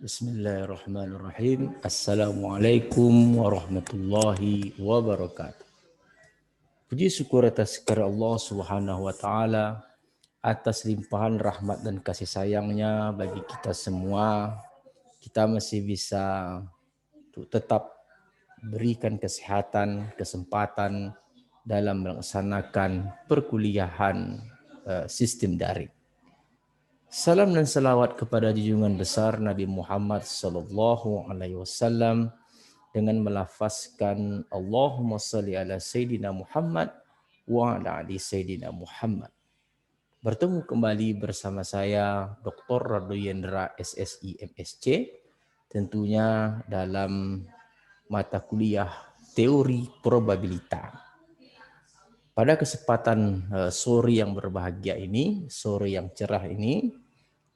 Bismillahirrahmanirrahim. Assalamualaikum warahmatullahi wabarakatuh. Puji syukur atas kehadirat Allah Subhanahu wa taala atas limpahan rahmat dan kasih sayangnya bagi kita semua. Kita masih bisa untuk tetap berikan kesehatan, kesempatan dalam melaksanakan perkuliahan sistem daring. Salam dan salawat kepada junjungan besar Nabi Muhammad sallallahu alaihi wasallam dengan melafazkan Allahumma shalli ala Sayyidina Muhammad wa ala ali Sayyidina Muhammad. Bertemu kembali bersama saya Dr. Rado Yendra SSI MSc, tentunya dalam mata kuliah teori probabilitas. Pada kesempatan sore yang berbahagia ini, sore yang cerah ini,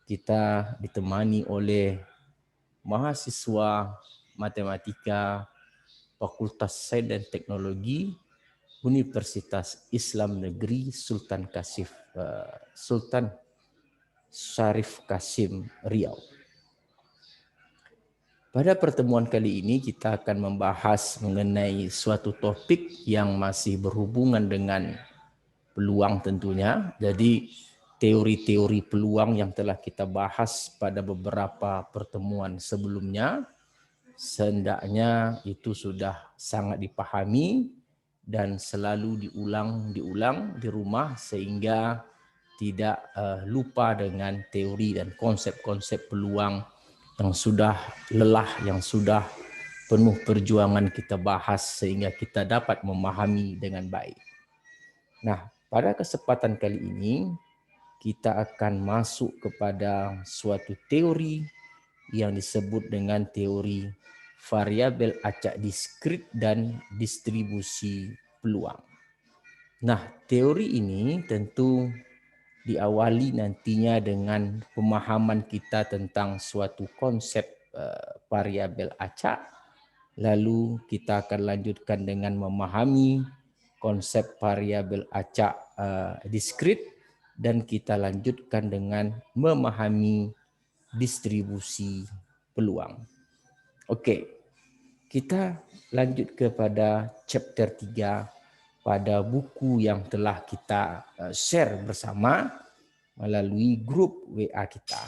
kita ditemani oleh mahasiswa matematika Fakultas Sains dan Teknologi Universitas Islam Negeri Sultan Syarif Kasim Riau. Pada pertemuan kali ini kita akan membahas mengenai suatu topik yang masih berhubungan dengan peluang tentunya. Jadi teori-teori peluang yang telah kita bahas pada beberapa pertemuan sebelumnya, sehendaknya itu sudah sangat dipahami dan selalu diulang di rumah sehingga tidak lupa dengan teori dan konsep-konsep peluang yang sudah lelah, yang sudah penuh perjuangan kita bahas sehingga kita dapat memahami dengan baik. Nah, pada kesempatan kali ini kita akan masuk kepada suatu teori yang disebut dengan teori variabel acak diskrit dan distribusi peluang. Nah, teori ini tentu diawali nantinya dengan pemahaman kita tentang suatu konsep variabel acak. Lalu kita akan lanjutkan dengan memahami konsep variabel acak diskrit dan kita lanjutkan dengan memahami distribusi peluang. Oke, kita lanjut kepada chapter 3 pada buku yang telah kita share bersama melalui grup WA kita.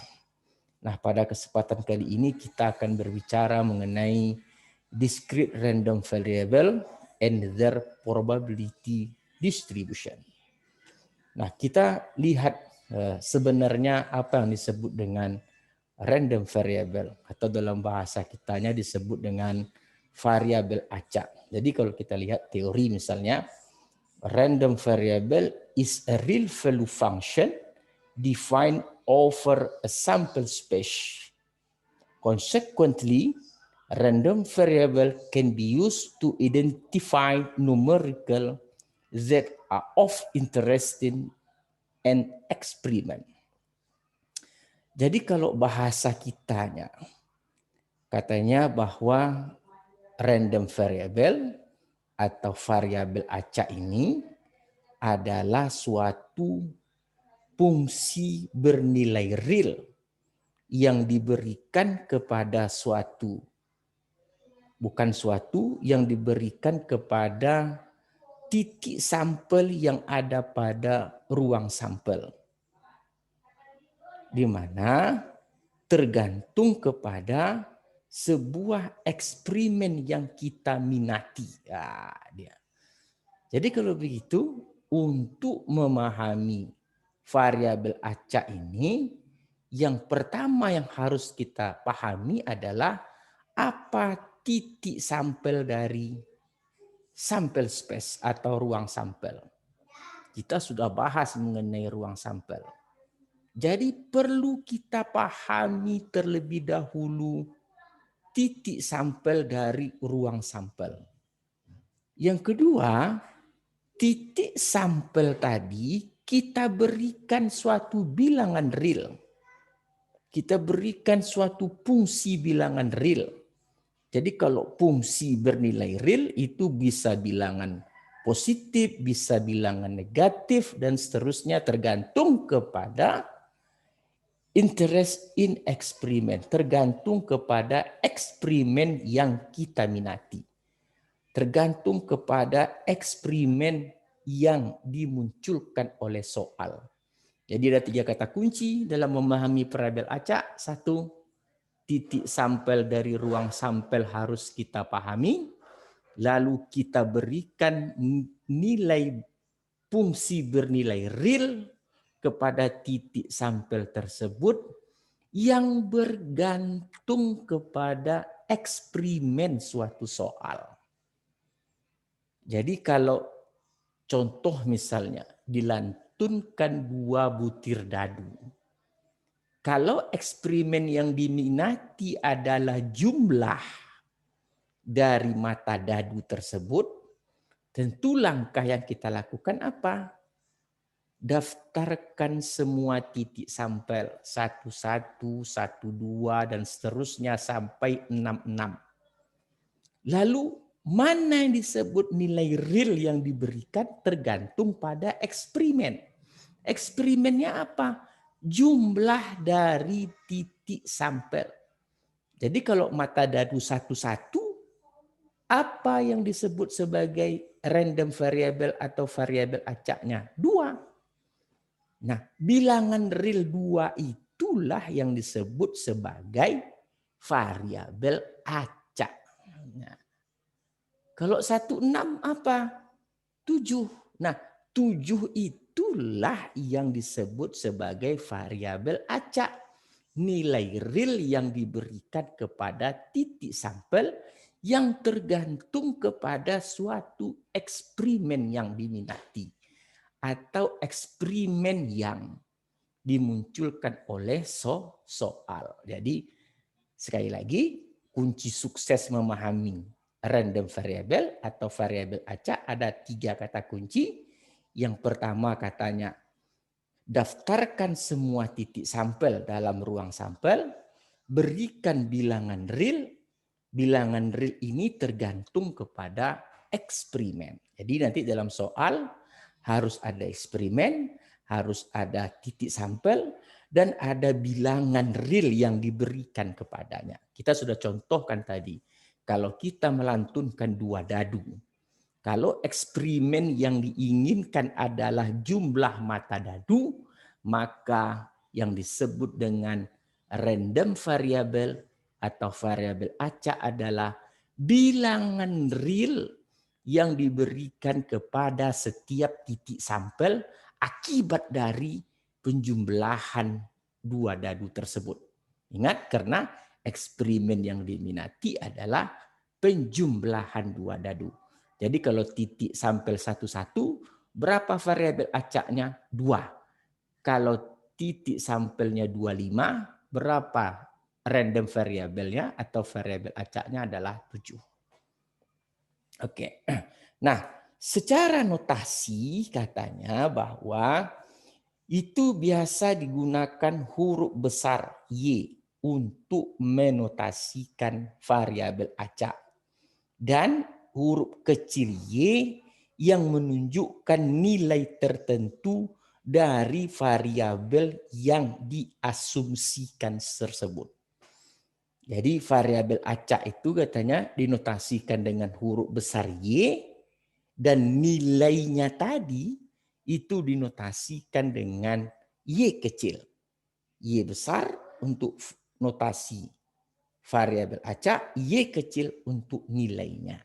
Nah, pada kesempatan kali ini kita akan berbicara mengenai discrete random variable and their probability distribution. Nah, kita lihat sebenarnya apa yang disebut dengan random variable atau dalam bahasa kitanya disebut dengan variabel acak. Jadi kalau kita lihat teori misalnya, random variable is a real value function defined over a sample space. Consequently, random variable can be used to identify numerical that are of interest in an experiment. Jadi kalau bahasa kitanya, katanya bahwa random variable atau variabel acak ini adalah suatu fungsi bernilai real yang diberikan kepada suatu, bukan suatu yang diberikan kepada titik sampel yang ada pada ruang sampel, di mana tergantung kepada sebuah eksperimen yang kita minati. Ya, dia. Jadi kalau begitu, untuk memahami variabel acak ini, yang pertama yang harus kita pahami adalah apa titik sampel dari sampel space atau ruang sampel. Kita sudah bahas mengenai ruang sampel. Jadi perlu kita pahami terlebih dahulu titik sampel dari ruang sampel. Yang kedua, titik sampel tadi kita berikan suatu bilangan real. Kita berikan suatu fungsi bilangan real. Jadi kalau fungsi bernilai real itu bisa bilangan positif, bisa bilangan negatif, dan seterusnya tergantung kepada interest in eksperimen, tergantung kepada eksperimen yang kita minati. Tergantung kepada eksperimen yang dimunculkan oleh soal. Jadi ada 3 kata kunci dalam memahami variabel acak. 1, titik sampel dari ruang sampel harus kita pahami. Lalu kita berikan nilai fungsi bernilai real kepada titik sampel tersebut yang bergantung kepada eksperimen suatu soal. Jadi kalau contoh misalnya dilantunkan 2 butir dadu. Kalau eksperimen yang diminati adalah jumlah dari mata dadu tersebut, tentu langkah yang kita lakukan apa? Daftarkan semua titik sampel 11, 12 dan seterusnya sampai 66. Lalu mana yang disebut nilai real yang diberikan tergantung pada eksperimen. Eksperimennya apa? Jumlah dari titik sampel. Jadi kalau mata dadu 11, apa yang disebut sebagai random variable atau variabel acaknya? 2. Nah, bilangan real 2 itulah yang disebut sebagai variabel acak. Nah, kalau 16 apa? 7. Nah, 7 itulah yang disebut sebagai variabel acak. Nilai real yang diberikan kepada titik sampel yang tergantung kepada suatu eksperimen yang diminati atau eksperimen yang dimunculkan oleh soal. Jadi sekali lagi kunci sukses memahami random variable atau variabel acak ada 3 kata kunci. Yang pertama katanya daftarkan semua titik sampel dalam ruang sampel, berikan bilangan real. Bilangan real ini tergantung kepada eksperimen. Jadi nanti dalam soal harus ada eksperimen, harus ada titik sampel, dan ada bilangan real yang diberikan kepadanya. Kita sudah contohkan tadi, kalau kita melantunkan 2 dadu, kalau eksperimen yang diinginkan adalah jumlah mata dadu, maka yang disebut dengan random variable atau variabel acak adalah bilangan real yang diberikan kepada setiap titik sampel akibat dari penjumlahan 2 dadu tersebut. Ingat, karena eksperimen yang diminati adalah penjumlahan 2 dadu. Jadi kalau titik sampel 11, berapa variabel acaknya? 2. Kalau titik sampelnya 25, berapa random variabelnya atau variabel acaknya adalah 7. Oke. Nah, secara notasi katanya bahwa itu biasa digunakan huruf besar Y untuk menotasikan variabel acak. Dan huruf kecil Y yang menunjukkan nilai tertentu dari variabel yang diasumsikan tersebut. Jadi variabel acak itu katanya dinotasikan dengan huruf besar Y dan nilainya tadi itu dinotasikan dengan Y kecil. Y besar untuk notasi variabel acak, Y kecil untuk nilainya.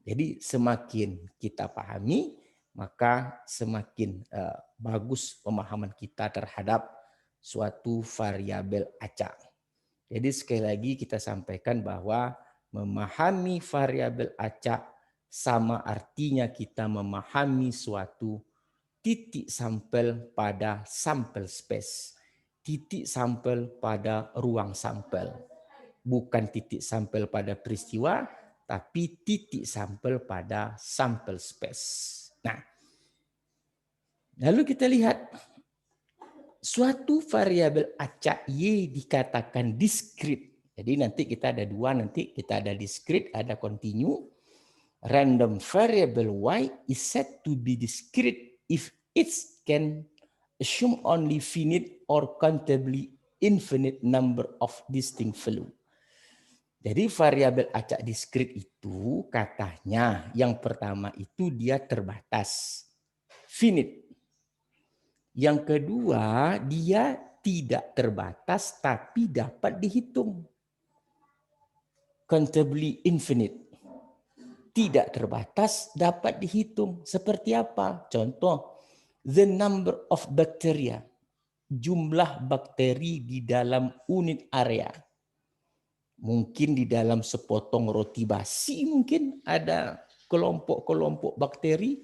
Jadi semakin kita pahami, maka semakin bagus pemahaman kita terhadap suatu variabel acak. Jadi sekali lagi kita sampaikan bahwa memahami variabel acak sama artinya kita memahami suatu titik sampel pada sampel space. Titik sampel pada ruang sampel. Bukan titik sampel pada peristiwa, tapi titik sampel pada sampel space. Nah, lalu kita lihat suatu variabel acak Y dikatakan diskrit. Jadi nanti kita ada 2, nanti kita ada diskrit, ada continue. Random variable Y is said to be discrete if it can assume only finite or countably infinite number of distinct value. Jadi variabel acak diskrit itu katanya yang pertama itu dia terbatas, finite. Yang kedua dia tidak terbatas tapi dapat dihitung, countably infinite. Tidak terbatas dapat dihitung. Seperti apa? Contoh, the number of bacteria, jumlah bakteri di dalam unit area. Mungkin di dalam sepotong roti basi mungkin ada kelompok-kelompok bakteri.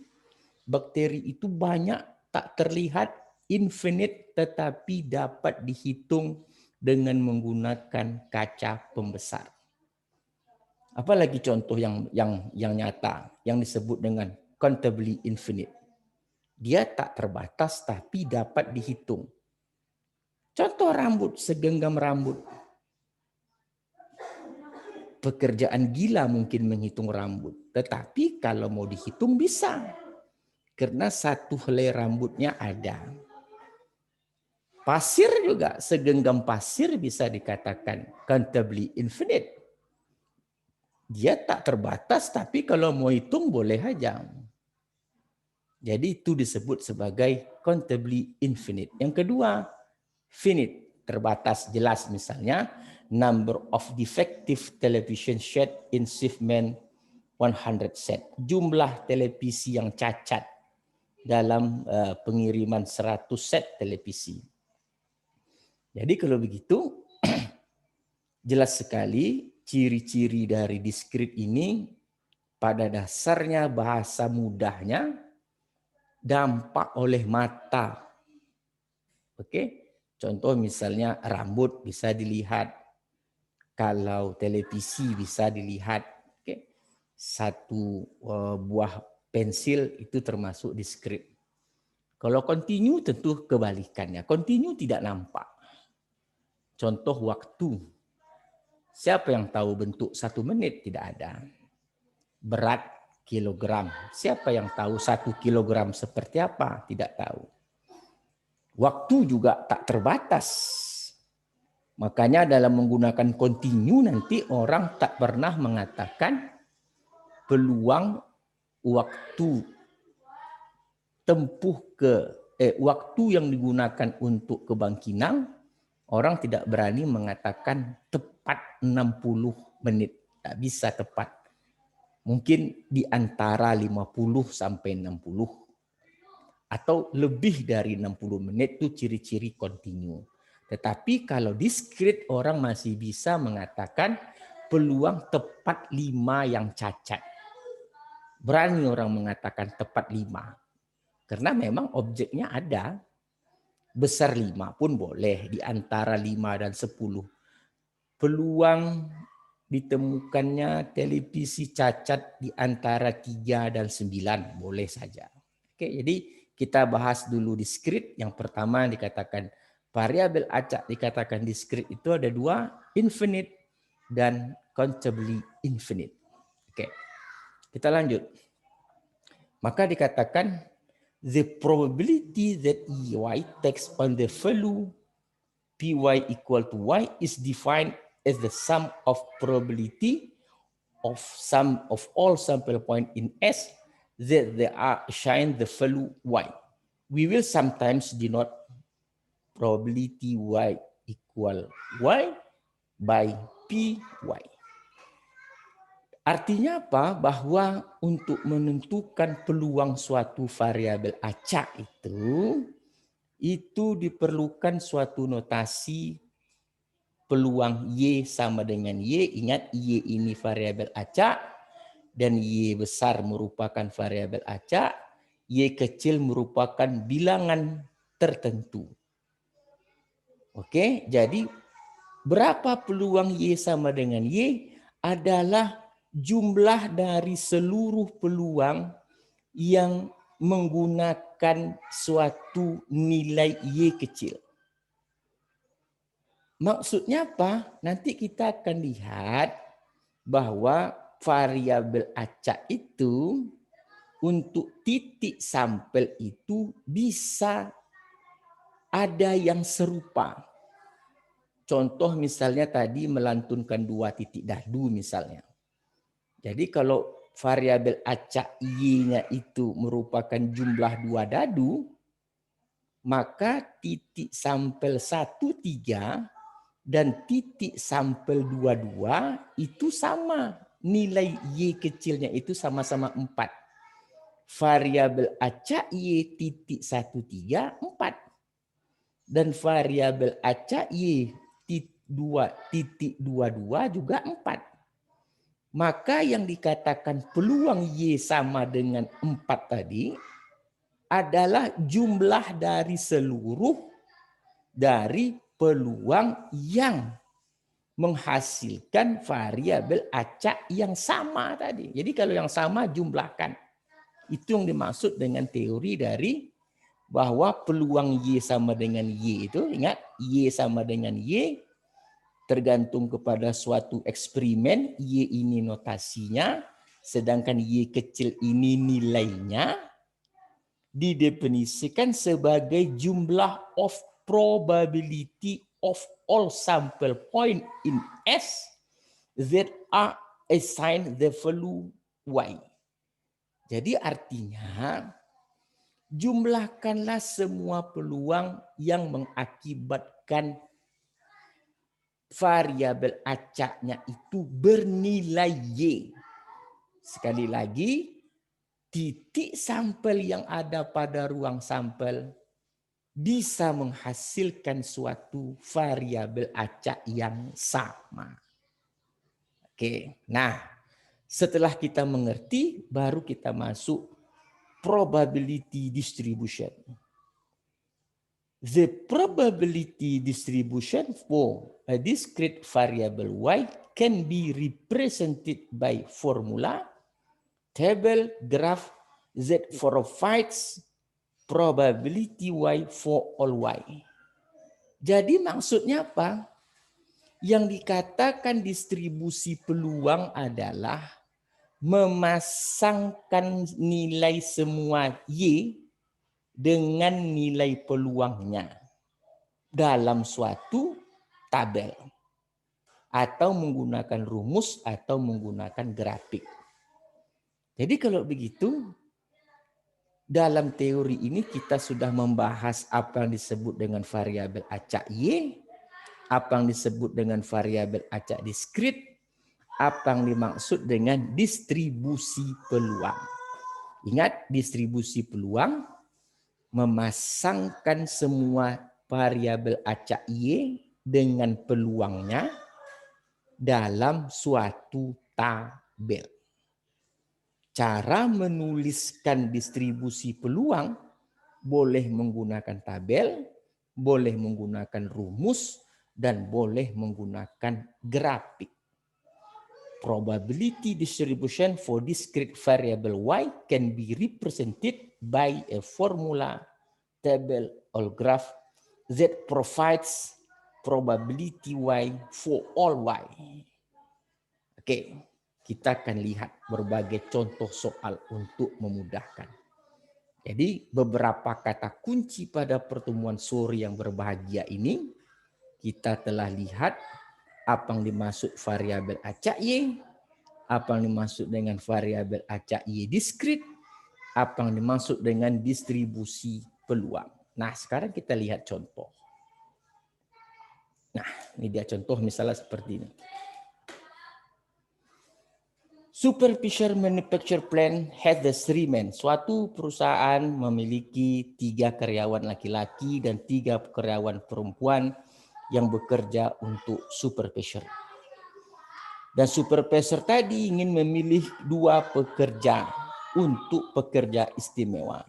Bakteri itu banyak, tak terlihat, infinite, tetapi dapat dihitung dengan menggunakan kaca pembesar. Apalagi contoh yang nyata yang disebut dengan countably infinite. Dia tak terbatas tapi dapat dihitung. Contoh rambut, segenggam rambut. Pekerjaan gila mungkin menghitung rambut, tetapi kalau mau dihitung bisa. Karena satu helai rambutnya ada. Pasir juga, segenggam pasir bisa dikatakan countably infinite. Dia tak terbatas, tapi kalau mau hitung boleh aja. Jadi itu disebut sebagai countably infinite. Yang kedua, finite, terbatas, jelas. Misalnya, number of defective television set in shipment 100 set. Jumlah televisi yang cacat dalam pengiriman 100 set televisi. Jadi kalau begitu, jelas sekali ciri-ciri dari diskrit ini pada dasarnya bahasa mudahnya dampak oleh mata. Oke, contoh misalnya rambut bisa dilihat, kalau televisi bisa dilihat. Oke, satu buah pensil itu termasuk diskrit. Kalau continue tentu kebalikannya. Continue tidak nampak. Contoh waktu. Siapa yang tahu bentuk 1 menit? Tidak ada. Berat kilogram. Siapa yang tahu 1 kilogram seperti apa? Tidak tahu. Waktu juga tak terbatas. Makanya dalam menggunakan continue nanti orang tak pernah mengatakan peluang waktu tempuh waktu yang digunakan untuk ke Bangkinang, orang tidak berani mengatakan tepat 60 menit. Tak bisa tepat. Mungkin di antara 50 sampai 60. Atau lebih dari 60 menit itu ciri-ciri continue. Tetapi kalau diskrit orang masih bisa mengatakan peluang tepat 5 yang cacat. Berani orang mengatakan tepat 5. Karena memang objeknya ada. Besar 5 pun boleh, di antara 5 dan 10. Peluang ditemukannya televisi cacat di antara 3 dan 9 boleh saja. Oke, jadi kita bahas dulu diskrit. Yang pertama dikatakan variabel acak dikatakan diskrit itu ada 2, infinite dan countably infinite. Oke, kita lanjut. Maka dikatakan the probability that y takes on the value py equal to y is defined as the sum of probability of sum of all sample point in S that they are assigned the value y. We will sometimes denote probability y equal y by py. Artinya apa? Bahwa untuk menentukan peluang suatu variabel acak itu diperlukan suatu notasi peluang Y sama dengan Y. Ingat, Y ini variabel acak dan Y besar merupakan variabel acak. Y kecil merupakan bilangan tertentu. Oke, jadi berapa peluang Y sama dengan Y adalah jumlah dari seluruh peluang yang menggunakan suatu nilai Y kecil. Maksudnya apa? Nanti kita akan lihat bahwa variabel acak itu untuk titik sampel itu bisa ada yang serupa. Contoh misalnya tadi melantunkan 2 titik dadu misalnya. Jadi kalau variabel acak Y-nya itu merupakan jumlah 2 dadu, maka titik sampel 13 dan titik sampel 22 itu sama. Nilai Y kecilnya itu sama-sama 4. Variabel acak Y titik 13, 4. Dan variabel acak Y titik 22 juga 4. Maka yang dikatakan peluang Y sama dengan 4 tadi adalah jumlah dari seluruh dari peluang yang menghasilkan variabel acak yang sama tadi. Jadi kalau yang sama jumlahkan. Itu yang dimaksud dengan teori dari bahwa peluang Y sama dengan Y itu, ingat Y sama dengan Y tergantung kepada suatu eksperimen, Y ini notasinya, sedangkan Y kecil ini nilainya, didefinisikan sebagai jumlah of probability of all sample point in S that are assigned the value Y. Jadi artinya, jumlahkanlah semua peluang yang mengakibatkan variabel acaknya itu bernilai Y. Sekali lagi, titik sampel yang ada pada ruang sampel bisa menghasilkan suatu variabel acak yang sama. Oke, nah setelah kita mengerti, baru kita masuk probability distribution. The probability distribution for a discrete variable Y can be represented by formula, table, graph that provides probability Y for all Y. Jadi maksudnya apa? Yang dikatakan distribusi peluang adalah memasangkan nilai semua Y dengan nilai peluangnya dalam suatu tabel atau menggunakan rumus atau menggunakan grafik. Jadi kalau begitu, dalam teori ini kita sudah membahas apa yang disebut dengan variabel acak Y, apa yang disebut dengan variabel acak diskrit, apa yang dimaksud dengan distribusi peluang. Ingat, distribusi peluang memasangkan semua variabel acak Y dengan peluangnya dalam suatu tabel. Cara menuliskan distribusi peluang boleh menggunakan tabel, boleh menggunakan rumus, dan boleh menggunakan grafik. Probability distribution for discrete variable Y can be represented by a formula, table, or graph that provides probability Y for all Y. Oke, kita akan lihat berbagai contoh soal untuk memudahkan. Jadi beberapa kata kunci pada pertemuan sore yang berbahagia ini, kita telah lihat apa yang dimaksud variabel acak Y, apa yang dimaksud dengan variabel acak Y diskrit, apa yang dimaksud dengan distribusi peluang. Nah, sekarang kita lihat contoh. Nah, ini dia contoh misalnya seperti ini. Superfisher Manufacture Plant has the 3 men. Suatu perusahaan memiliki 3 karyawan laki-laki dan 3 karyawan perempuan yang bekerja untuk supervisor. Dan supervisor tadi ingin memilih 2 pekerja untuk pekerja istimewa.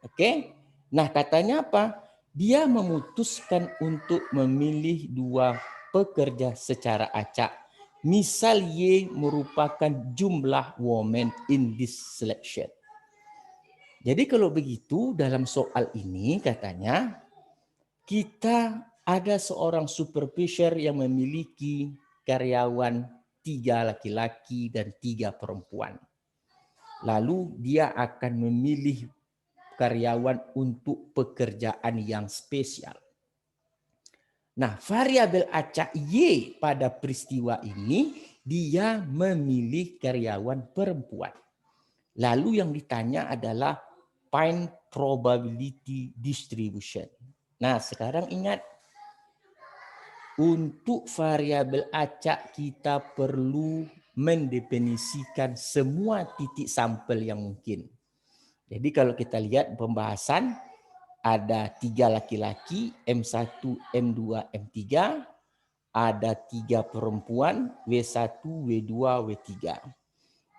Oke? Nah, katanya apa? Dia memutuskan untuk memilih 2 pekerja secara acak. Misal Y merupakan jumlah women in this selection. Jadi kalau begitu dalam soal ini katanya kita ada seorang supervisor yang memiliki karyawan 3 laki-laki dan 3 perempuan. Lalu dia akan memilih karyawan untuk pekerjaan yang spesial. Nah, variabel acak Y pada peristiwa ini, dia memilih karyawan perempuan. Lalu yang ditanya adalah find probability distribution. Nah, sekarang ingat, untuk variabel acak kita perlu mendefinisikan semua titik sampel yang mungkin. Jadi kalau kita lihat pembahasan, ada 3 laki-laki, M1, M2, M3, ada 3 perempuan, W1, W2, W3.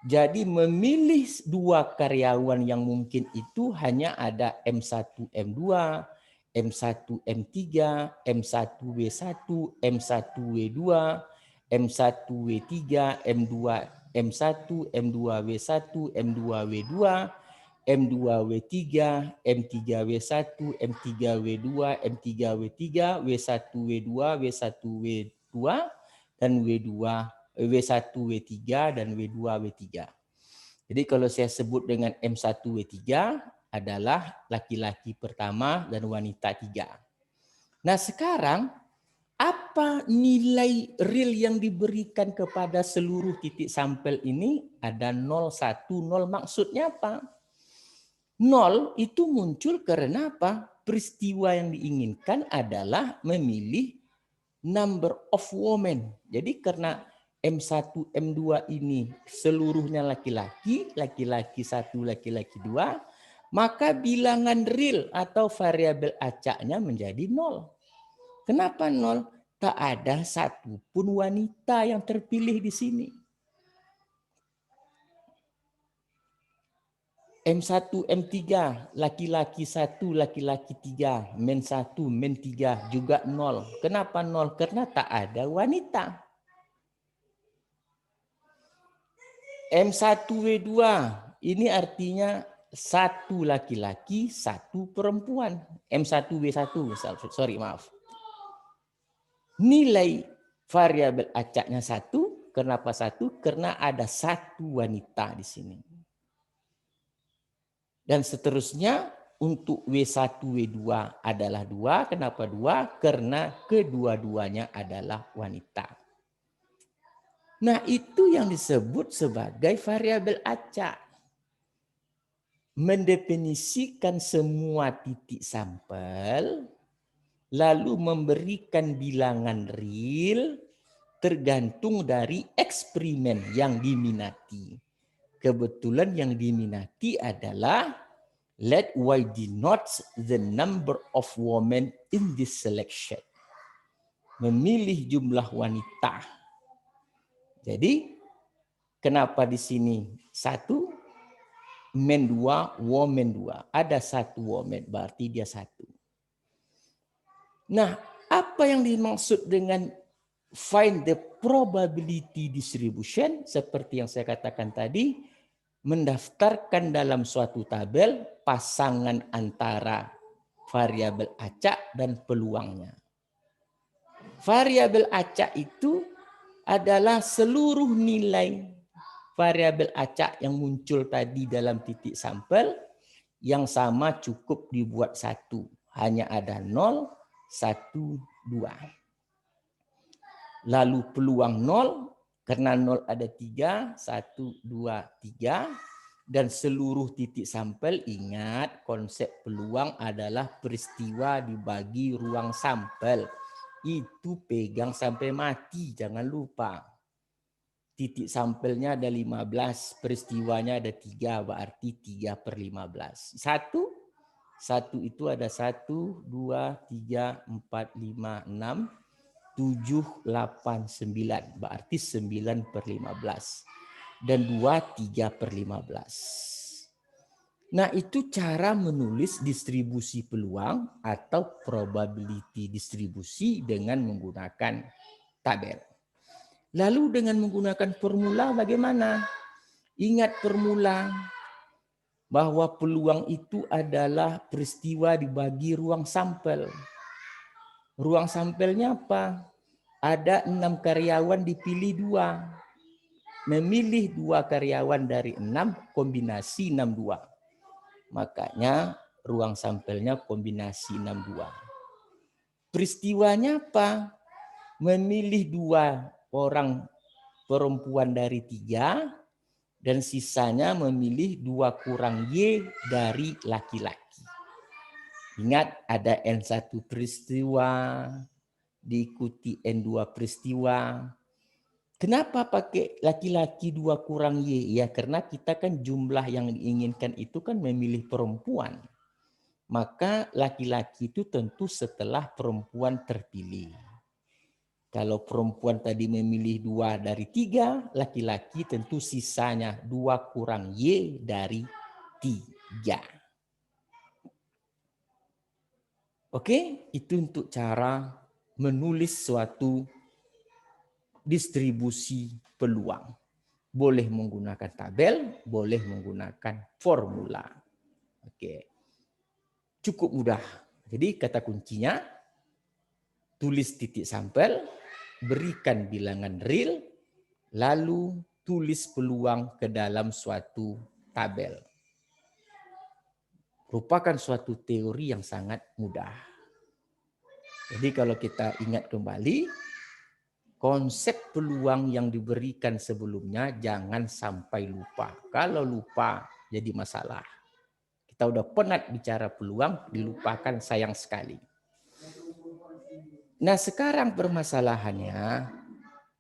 Jadi memilih 2 karyawan yang mungkin itu hanya ada M1, M2, M1, M3, M1, W1, M1, W2, M1, W3, M2, M1, M2, W1, M2, W2, M2, W3, M3, W1, M3, W2, M3, W3, W1, W2, W1, W2, dan W2, W1, W3, dan W2, W3. Jadi kalau saya sebut dengan M1, W3 adalah laki-laki pertama dan wanita 3. Nah sekarang, apa nilai real yang diberikan kepada seluruh titik sampel ini? Ada 0, 1, 0. Maksudnya apa? 0 itu muncul karena apa? Peristiwa yang diinginkan adalah memilih number of women. Jadi karena M1, M2 ini seluruhnya laki-laki, laki-laki 1, laki-laki 2, maka bilangan real atau variabel acaknya menjadi 0. Kenapa 0? Tak ada satupun wanita yang terpilih di sini. M1, M3, laki-laki 1, laki-laki 3, men 1, men 3 juga 0. Kenapa 0? Karena tak ada wanita. M1W2 ini artinya 1 laki-laki, 1 perempuan. M1W1, sorry maaf. Nilai variabel acaknya 1. Kenapa 1? Karena ada 1 wanita di sini. Dan seterusnya untuk W1, W2 adalah 2. Kenapa 2? Karena kedua-duanya adalah wanita. Nah itu yang disebut sebagai variabel acak. Mendefinisikan semua titik sampel, lalu memberikan bilangan real tergantung dari eksperimen yang diminati. Kebetulan yang diminati adalah let y denotes the number of women in this selection. Memilih jumlah wanita. Jadi kenapa di sini 1, men 2, woman 2. Ada 1 woman, berarti dia 1. Nah, apa yang dimaksud dengan find the probability distribution? Seperti yang saya katakan tadi, mendaftarkan dalam suatu tabel pasangan antara variabel acak dan peluangnya. Variabel acak itu adalah seluruh nilai variabel acak yang muncul tadi dalam titik sampel yang sama cukup dibuat 1. Hanya ada 0, 1, 2. Lalu peluang 0, karena 0 ada 3, 1, 2, 3. Dan seluruh titik sampel, ingat konsep peluang adalah peristiwa dibagi ruang sampel. Itu pegang sampai mati, jangan lupa. Titik sampelnya ada 15, peristiwanya ada 3, berarti 3/15. 1 itu ada 1, 2, 3, 4, 5, 6, 7, 8, 9. Berarti 9/15. Dan 2, 3/15. Nah itu cara menulis distribusi peluang atau probability distribusi dengan menggunakan tabel. Lalu dengan menggunakan formula bagaimana? Ingat formula bahwa peluang itu adalah peristiwa dibagi ruang sampel. Ruang sampelnya apa? Ada 6 karyawan dipilih 2. Memilih 2 karyawan dari 6 kombinasi 62. Makanya ruang sampelnya kombinasi 62. Peristiwanya apa? Memilih 2 orang perempuan dari 3 dan sisanya memilih 2 kurang Y dari laki-laki. Ingat ada N1 peristiwa, diikuti N2 peristiwa. Kenapa pakai laki-laki 2 kurang Y? Ya karena kita kan jumlah yang diinginkan itu kan memilih perempuan. Maka laki-laki itu tentu setelah perempuan terpilih. Kalau perempuan tadi memilih 2 dari 3, laki-laki tentu sisanya 2 kurang Y dari 3. Oke, itu untuk cara menulis suatu distribusi peluang. Boleh menggunakan tabel, boleh menggunakan formula. Oke. Cukup mudah. Jadi kata kuncinya, tulis titik sampel, berikan bilangan real, lalu tulis peluang ke dalam suatu tabel. Merupakan suatu teori yang sangat mudah. Jadi kalau kita ingat kembali, konsep peluang yang diberikan sebelumnya jangan sampai lupa. Kalau lupa jadi masalah. Kita udah penat bicara peluang, dilupakan sayang sekali. Nah sekarang permasalahannya,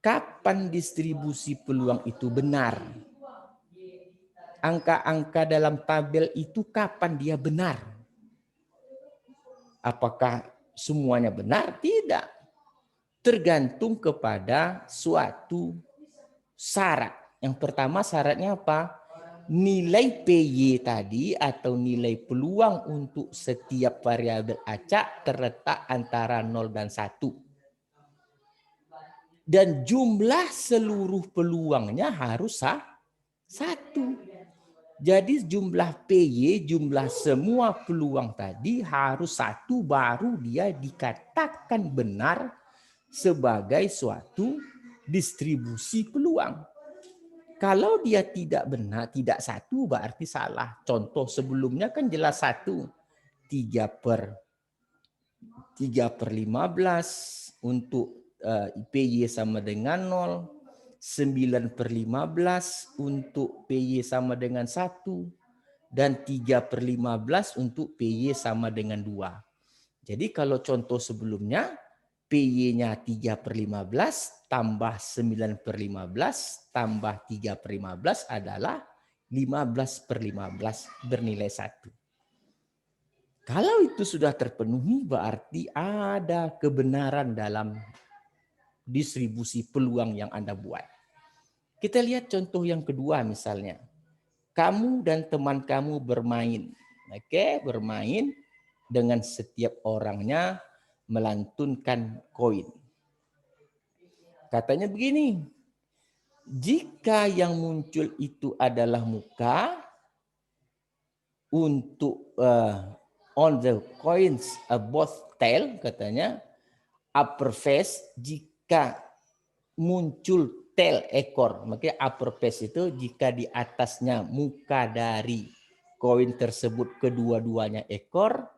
kapan distribusi peluang itu benar? Angka-angka dalam tabel itu kapan dia benar? Apakah semuanya benar? Tidak. Tergantung kepada suatu syarat. Yang pertama syaratnya apa? Nilai PY tadi atau nilai peluang untuk setiap variabel acak terletak antara 0 dan 1. Dan jumlah seluruh peluangnya harus 1. Jadi jumlah PY, jumlah semua peluang tadi harus 1 baru dia dikatakan benar sebagai suatu distribusi peluang. Kalau dia tidak benar, tidak 1 berarti salah. Contoh sebelumnya kan jelas 1. 3/15 untuk PY sama dengan 0. 9/15 untuk PY sama dengan 1 dan 3/15 untuk PY sama dengan 2. Jadi kalau contoh sebelumnya PY-nya 3/15 tambah 9/15 tambah 3/15 adalah 15/15 bernilai 1. Kalau itu sudah terpenuhi berarti ada kebenaran dalam distribusi peluang yang Anda buat. Kita lihat contoh yang kedua misalnya. Kamu dan teman kamu bermain. Oke, bermain dengan setiap orangnya melantunkan koin. Katanya begini. Jika yang muncul itu adalah muka untuk on the coins both tail katanya upper face jika muncul tail ekor, makanya upper face itu jika di atasnya muka dari koin tersebut kedua-duanya ekor,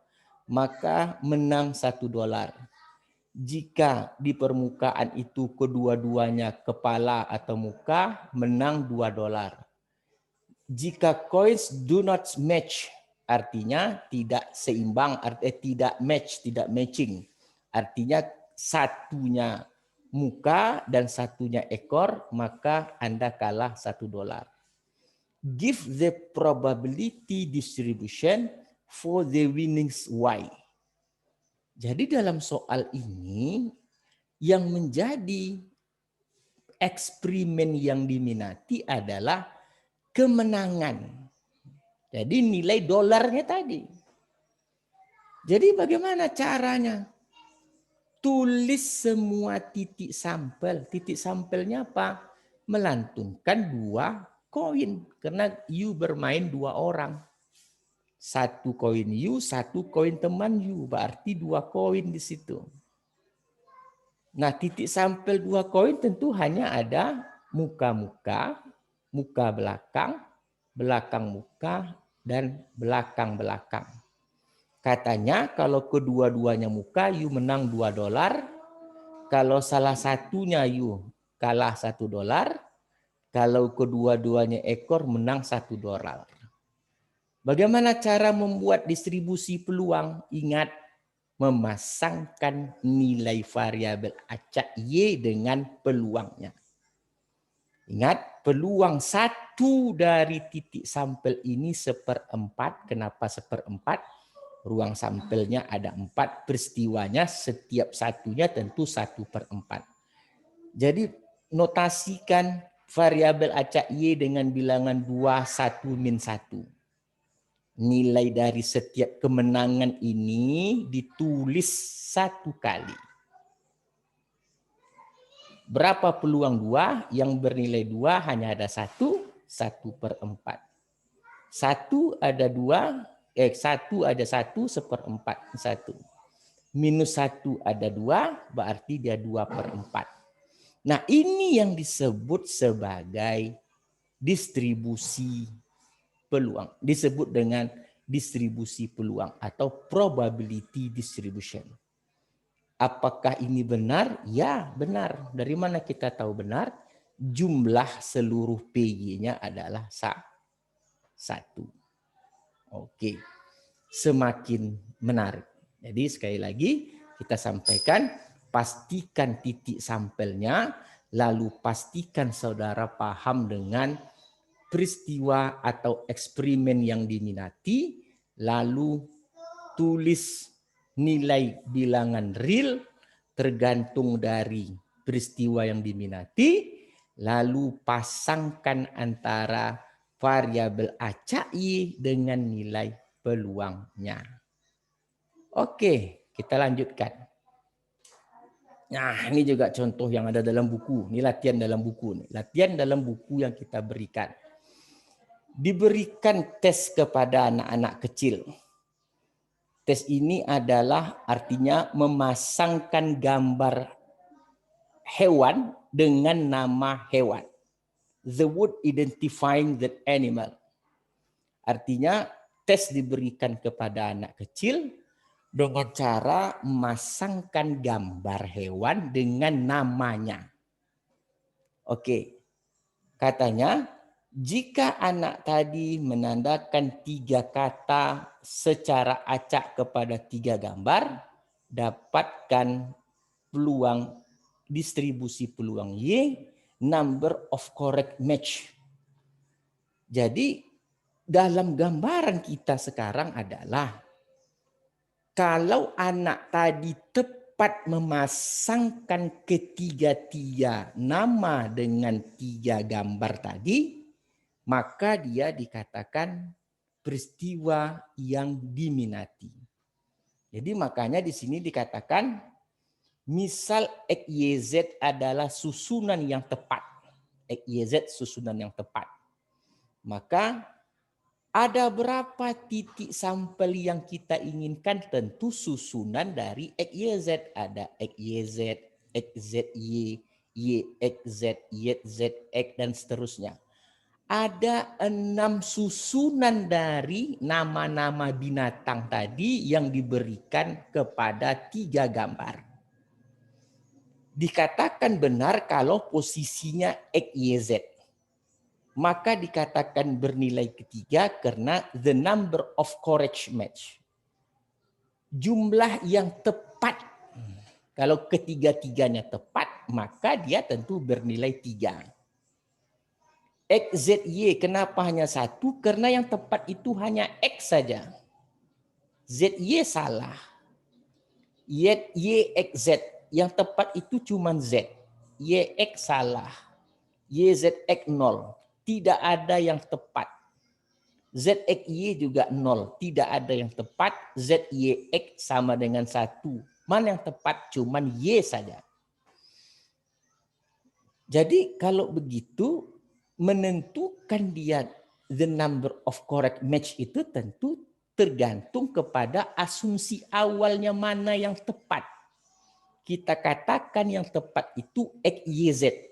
maka menang $1. Jika di permukaan itu kedua-duanya kepala atau muka, menang $2. Jika coins do not match, artinya tidak seimbang, artinya tidak match, tidak matching. Artinya satunya muka dan satunya ekor, maka Anda kalah $1. Give the probability distribution for the winnings Y. Jadi dalam soal ini yang menjadi eksperimen yang diminati adalah kemenangan. Jadi nilai dolarnya tadi. Jadi bagaimana caranya? Tulis semua titik sampel. Titik sampelnya apa? Melantunkan 2 koin. Karena you bermain 2 orang. 1 koin you, 1 koin teman you. Berarti 2 koin di situ. Nah titik sampel 2 koin tentu hanya ada muka-muka, muka belakang, belakang muka, dan belakang-belakang. Katanya kalau kedua-duanya muka, you menang $2. Kalau salah satunya you kalah $1. Kalau kedua-duanya ekor menang $1. Bagaimana cara membuat distribusi peluang? Ingat, memasangkan nilai variabel acak Y dengan peluangnya. Ingat, peluang satu dari titik sampel ini 1/4. Kenapa 1/4? Ruang sampelnya ada 4, peristiwanya setiap satunya tentu 1/4. Jadi notasikan variabel acak Y dengan bilangan 2, 1, min 1. Nilai dari setiap kemenangan ini ditulis 1 kali. Berapa peluang 2? Yang bernilai 2 hanya ada 1, 1/4. 1 ada 2, 1 ada 1, 1/4. 1. Minus 1 ada 2, berarti dia 2/4. Nah, ini yang disebut sebagai distribusi peluang. Disebut dengan distribusi peluang atau probability distribution. Apakah ini benar? Ya, benar. Dari mana kita tahu benar? Jumlah seluruh PY-nya adalah 1. Oke. Semakin menarik. Jadi sekali lagi kita sampaikan, pastikan titik sampelnya, lalu pastikan saudara paham dengan peristiwa atau eksperimen yang diminati, lalu tulis nilai bilangan real tergantung dari peristiwa yang diminati, lalu pasangkan antara variabel acak Y dengan nilai peluangnya. Oke, kita lanjutkan. Nah, ini juga contoh yang ada dalam buku. Ini latihan dalam buku. Latihan dalam buku yang kita berikan. Diberikan tes kepada anak-anak kecil. Tes ini adalah artinya memasangkan gambar hewan dengan nama hewan. The word identifying the animal. Artinya tes diberikan kepada anak kecil dengan cara memasangkan gambar hewan dengan namanya. Oke, katanya jika anak tadi menandakan 3 kata secara acak kepada 3 gambar, dapatkan peluang distribusi peluang Y, number of correct match. Jadi dalam gambaran kita sekarang adalah kalau anak tadi tepat memasangkan ketiga-tiga nama dengan 3 gambar tadi, maka dia dikatakan peristiwa yang diminati. Jadi makanya di sini dikatakan misal XYZ adalah susunan yang tepat. XYZ susunan yang tepat. Maka ada berapa titik sampel yang kita inginkan? Tentu susunan dari XYZ. Ada XYZ, XZY, YXZ, YZX, dan seterusnya. Ada 6 susunan dari nama-nama binatang tadi yang diberikan kepada 3 gambar. Dikatakan benar kalau posisinya XYZ. Maka dikatakan bernilai ketiga karena the number of correct match. Jumlah yang tepat. Kalau ketiga-tiganya tepat, maka dia tentu bernilai 3. XZY kenapa hanya 1? Karena yang tepat itu hanya X saja. ZY salah. YXZ yang tepat itu cuma Z. YX salah. YZX 0. Tidak ada yang tepat. ZXY juga 0. Tidak ada yang tepat. ZYX sama dengan 1. Mana yang tepat? Cuma Y saja. Jadi kalau begitu, menentukan dia the number of correct match itu tentu tergantung kepada asumsi awalnya mana yang tepat. Kita katakan yang tepat itu XYZ.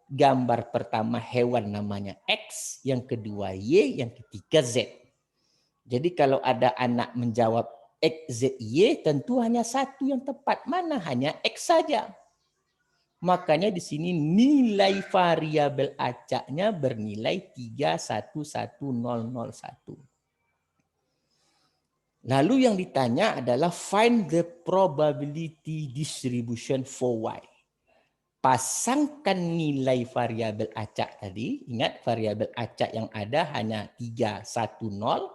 Gambar pertama hewan namanya X, yang kedua Y, yang ketiga Z. Jadi kalau ada anak menjawab X, Z, Y tentu hanya satu yang tepat. Mana? Hanya X saja. Makanya di sini nilai variabel acaknya bernilai 311001. Lalu yang ditanya adalah find the probability distribution for Y. Pasangkan nilai variabel acak tadi. Ingat variabel acak yang ada hanya 310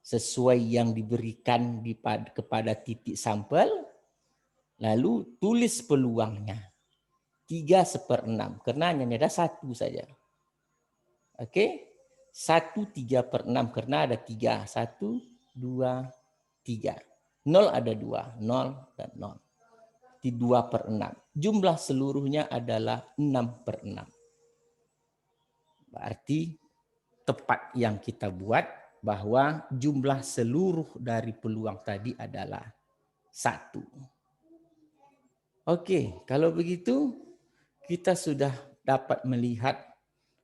sesuai yang diberikan kepada titik sampel. Lalu tulis peluangnya. 3/6 karena hanya ada satu saja. Oke. 1/3/6 karena ada 3. 1, 2, 3. 0 ada 2. 0 dan 0. 2/6. Jumlah seluruhnya adalah 6/6. Berarti tepat yang kita buat bahwa jumlah seluruh dari peluang tadi adalah 1. Oke, kalau begitu kita sudah dapat melihat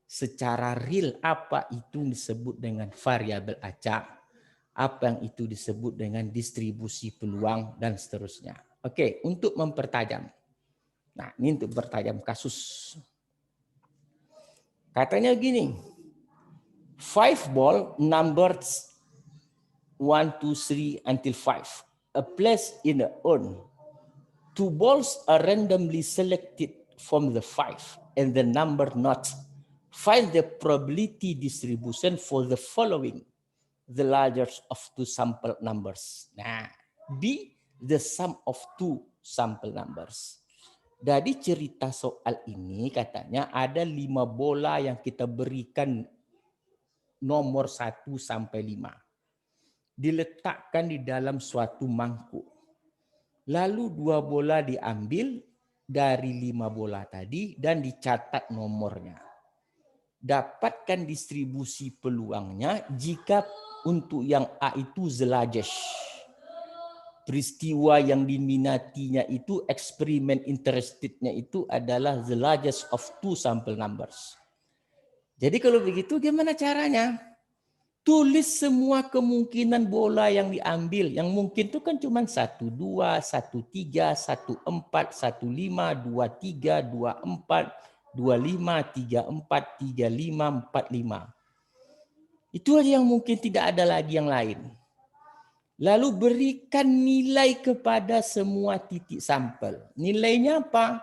secara real apa itu disebut dengan variabel acak, apa yang itu disebut dengan distribusi peluang, dan seterusnya. Oke, untuk mempertajam. Nah, ini untuk bertajam kasus. Katanya gini, 5 ball numbers 1, 2, 3 until 5 are placed in a urn. 2 balls are randomly selected from the 5 and the number not. Find the probability distribution for the following, the largest of 2 sample numbers. Nah, B, the sum of 2 sample numbers. Dari cerita soal ini katanya ada 5 bola yang kita berikan nomor 1 sampai 5. Diletakkan di dalam suatu mangkuk. Lalu 2 bola diambil dari 5 bola tadi dan dicatat nomornya. Dapatkan distribusi peluangnya jika untuk yang A itu the largest. Peristiwa yang diminatinya itu, eksperimen interestednya itu adalah the largest of 2 sample numbers. Jadi kalau begitu gimana caranya? Tulis semua kemungkinan bola yang diambil. Yang mungkin itu kan cuma 1, 2, 1, 3, 1, 4, 1, 5, 2, 3, 2, 4, 2, 5, 3, 4, 3, 5, 4, 5. Itu aja yang mungkin, tidak ada lagi yang lain. Lalu berikan nilai kepada semua titik sampel. Nilainya apa?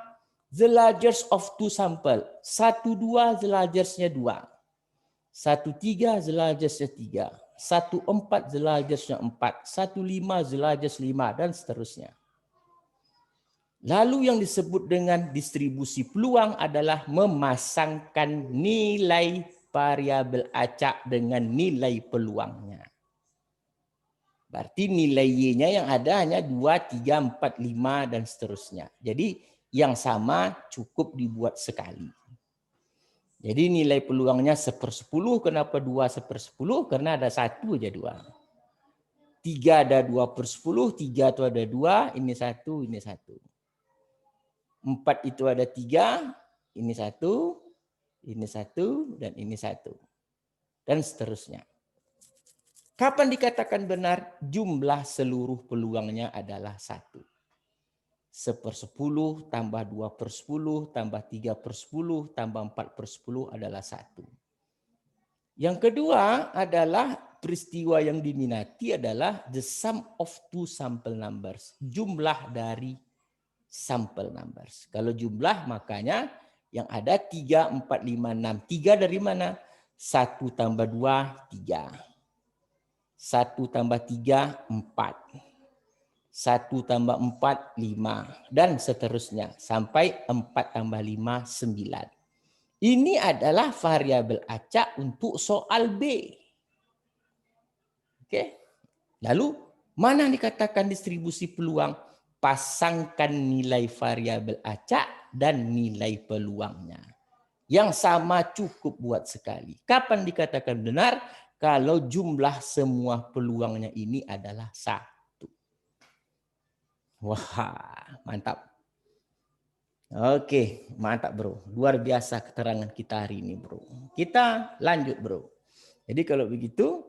The largest of 2 sampel. 1, 2, the largestnya 2. 1, 3, the largestnya 3. 1, 4, the largestnya 4. 1, 5, the largest 5. Dan seterusnya. Lalu yang disebut dengan distribusi peluang adalah memasangkan nilai variabel acak dengan nilai peluangnya. Berarti nilai Y-nya yang ada hanya 2, 3, 4, 5, dan seterusnya. Jadi yang sama cukup dibuat sekali. Jadi nilai peluangnya 1/10. Kenapa 2/10? Karena ada 1 aja 2. 3 ada 2/10. 3 itu ada 2. Ini 1, ini 1. 4 itu ada 3. Ini 1, ini 1, dan ini 1. Dan seterusnya. Kapan dikatakan benar jumlah seluruh peluangnya adalah 1? 1/10 tambah 2/10 tambah 3/10 tambah 4/10 adalah 1. Yang kedua adalah peristiwa yang diminati adalah the sum of 2 sample numbers. Jumlah dari sampel numbers. Kalau jumlah makanya yang ada 3, 4, 5, 6. 3 dari mana? 1 tambah 2, 3. 1 tambah 3, 4. 1 tambah 4, 5. Dan seterusnya. Sampai 4 tambah 5, 9. Ini adalah variabel acak untuk soal B. Oke. Lalu mana dikatakan distribusi peluang? Pasangkan nilai variabel acak dan nilai peluangnya. Yang sama cukup buat sekali. Kapan dikatakan benar? Kalau jumlah semua peluangnya ini adalah 1. Wah, mantap. Oke, mantap bro. Luar biasa keterangan kita hari ini bro. Kita lanjut bro. Jadi kalau begitu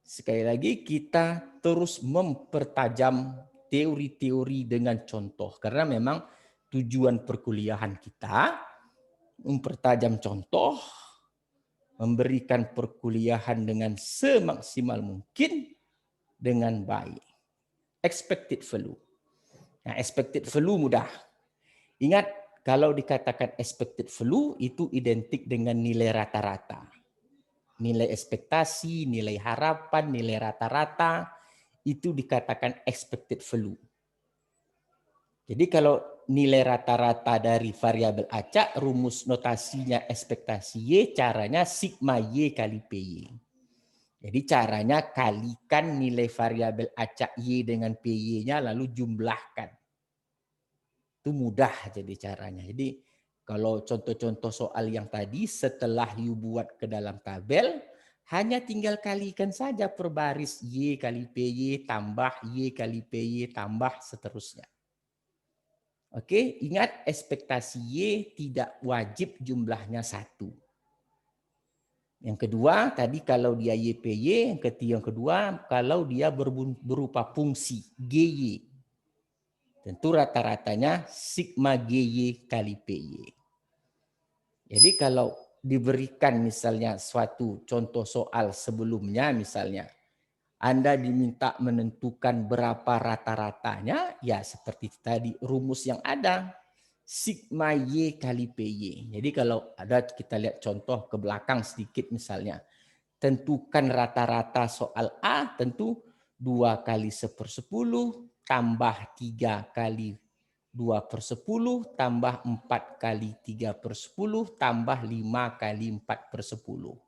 Sekali lagi kita terus mempertajam teori-teori dengan contoh. Karena memang tujuan perkuliahan kita mempertajam contoh, memberikan perkuliahan dengan semaksimal mungkin dengan baik. Expected value. Nah, expected value mudah. Ingat, kalau dikatakan expected value itu identik dengan nilai rata-rata. Nilai ekspektasi, nilai harapan, nilai rata-rata, itu dikatakan expected value. Jadi kalau nilai rata-rata dari variabel acak, rumus notasinya ekspektasi Y, caranya sigma Y kali PY. Jadi caranya kalikan nilai variabel acak Y dengan PY-nya lalu jumlahkan. Itu mudah jadi caranya. Jadi kalau contoh-contoh soal yang tadi setelah you buat ke dalam tabel, hanya tinggal kalikan saja per baris Y kali PY tambah Y kali PY tambah seterusnya. Oke, ingat ekspektasi Y tidak wajib jumlahnya 1. Yang kedua, tadi kalau dia YPY, yang kedua kalau dia berupa fungsi GY. Tentu rata-ratanya sigma GY kali PY. Jadi kalau diberikan misalnya suatu contoh soal sebelumnya misalnya, Anda diminta menentukan berapa rata-ratanya, ya seperti tadi rumus yang ada. Sigma Y kali PY. Jadi kalau ada kita lihat contoh ke belakang sedikit misalnya. Tentukan rata-rata soal A tentu 2 kali 1/10 tambah 3 kali 2/10 tambah 4 kali 3/10 tambah 5 kali 4/10.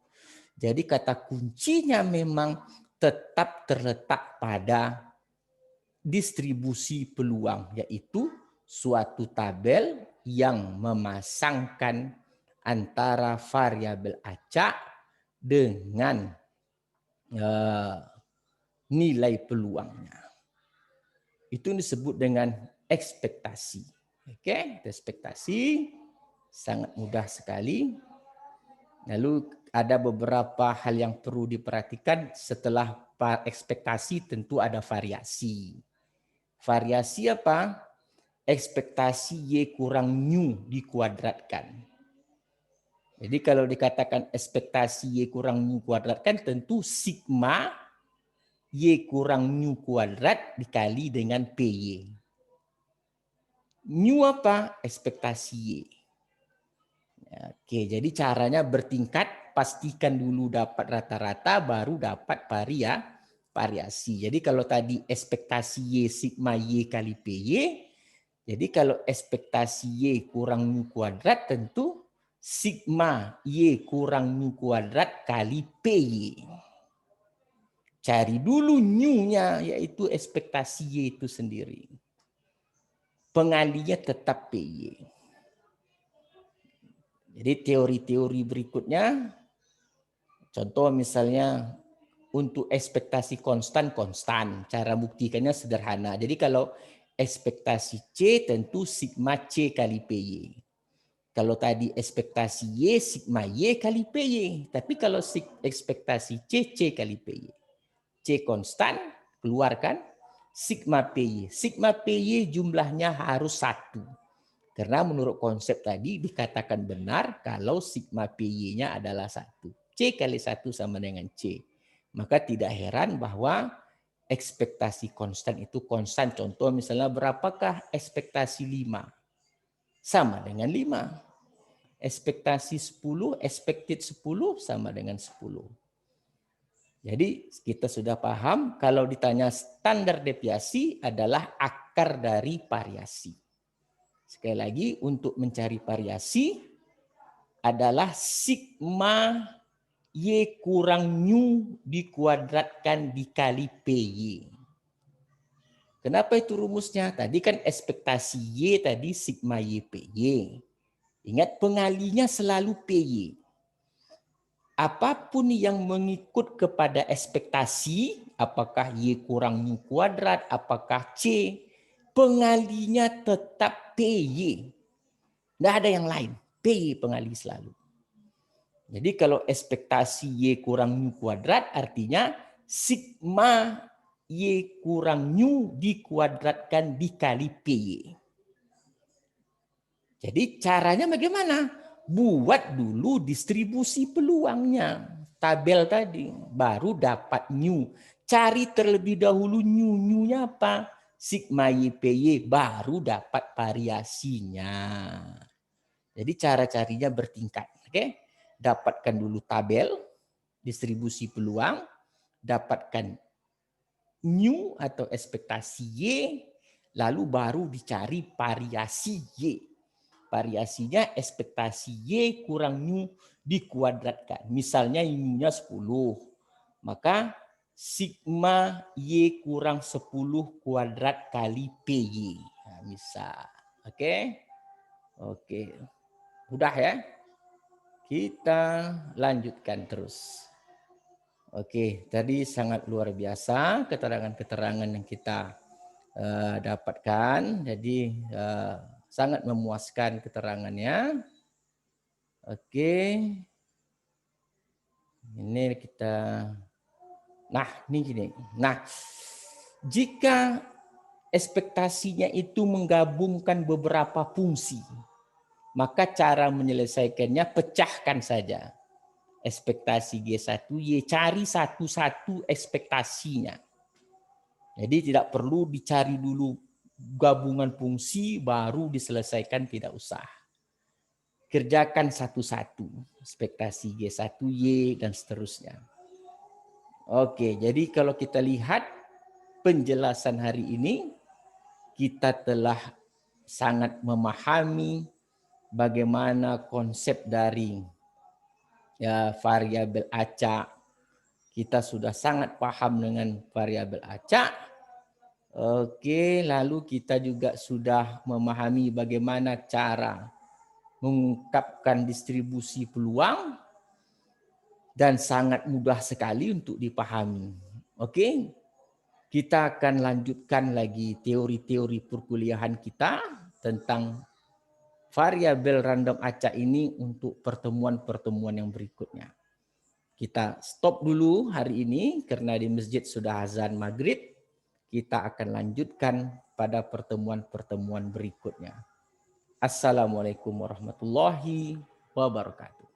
Jadi kata kuncinya memang tetap terletak pada distribusi peluang, yaitu suatu tabel yang memasangkan antara variabel acak dengan nilai peluangnya. Itu disebut dengan ekspektasi. Oke, ekspektasi sangat mudah sekali. Lalu ada beberapa hal yang perlu diperhatikan setelah ekspektasi, tentu ada variasi. Variasi apa? Ekspektasi Y kurang mu dikuadratkan. Jadi kalau dikatakan ekspektasi Y kurang mu kuadratkan, tentu sigma Y kurang mu kuadrat dikali dengan PY. Mu apa? Ekspektasi Y. Oke, jadi caranya bertingkat, pastikan dulu dapat rata-rata, baru dapat variasi. Jadi kalau tadi ekspektasi Y sigma Y kali PY, jadi kalau ekspektasi Y kurang mu kuadrat, tentu sigma Y kurang mu kuadrat kali PY. Cari dulu mu-nya, yaitu ekspektasi Y itu sendiri. Pengalinya tetap PY. Jadi teori-teori berikutnya, contoh misalnya untuk ekspektasi konstan. Cara buktikannya sederhana. Jadi kalau ekspektasi C tentu sigma C kali PY. Kalau tadi ekspektasi Y, sigma Y kali PY. Tapi kalau ekspektasi C, C kali PY. C konstan, keluarkan sigma PY. Sigma PY jumlahnya harus 1. Karena menurut konsep tadi dikatakan benar kalau sigma PY-nya adalah 1. C kali 1 sama dengan C. Maka tidak heran bahwa ekspektasi konstan itu konstan. Contoh misalnya berapakah ekspektasi 5? Sama dengan 5. Ekspektasi 10, expected 10 sama dengan 10. Jadi kita sudah paham kalau ditanya standar deviasi adalah akar dari variasi. Sekali lagi, untuk mencari variasi adalah sigma Y kurang mu dikuadratkan dikali PY. Kenapa itu rumusnya? Tadi kan ekspektasi Y tadi sigma Y PY. Ingat pengalinya selalu PY. Apapun yang mengikut kepada ekspektasi, apakah Y kurang mu kuadrat, apakah C, pengalinya tetap PY. Nggak ada yang lain. PY pengali selalu. Jadi kalau ekspektasi Y kurang mu kuadrat artinya sigma Y kurang nu dikuadratkan dikali PY. Jadi caranya bagaimana? Buat dulu distribusi peluangnya. Tabel tadi. Baru dapat nu. Cari terlebih dahulu nu-nya apa? Sigma YPY. Baru dapat variasinya. Jadi cara carinya bertingkat. Oke? Dapatkan dulu tabel. Distribusi peluang. Dapatkan nu atau ekspektasi Y. Lalu baru dicari variasi Y. Variasinya ekspektasi Y kurang nu dikuadratkan. Misalnya nu-nya 10. Maka sigma Y kurang 10 kuadrat kali PY. Nah, misal. Oke. Oke. Udah ya. Kita lanjutkan terus. Oke. Tadi sangat luar biasa keterangan-keterangan yang kita dapatkan. Jadi sangat memuaskan keterangannya. Oke. Ini kita. Nah, ini gini. Nah, jika ekspektasinya itu menggabungkan beberapa fungsi, maka cara menyelesaikannya pecahkan saja. Ekspektasi G1Y, cari satu-satu ekspektasinya. Jadi tidak perlu dicari dulu gabungan fungsi baru diselesaikan, tidak usah. Kerjakan satu-satu, ekspektasi G1Y dan seterusnya. Oke, jadi kalau kita lihat penjelasan hari ini, kita telah sangat memahami bagaimana konsep dari variabel acak. Kita sudah sangat paham dengan variabel acak. Oke, lalu kita juga sudah memahami bagaimana cara mengungkapkan distribusi peluang dan sangat mudah sekali untuk dipahami. Oke, kita akan lanjutkan lagi teori-teori perkuliahan kita tentang variabel random acak ini untuk pertemuan-pertemuan yang berikutnya. Kita stop dulu hari ini karena di masjid sudah azan maghrib. Kita akan lanjutkan pada pertemuan-pertemuan berikutnya. Assalamualaikum warahmatullahi wabarakatuh.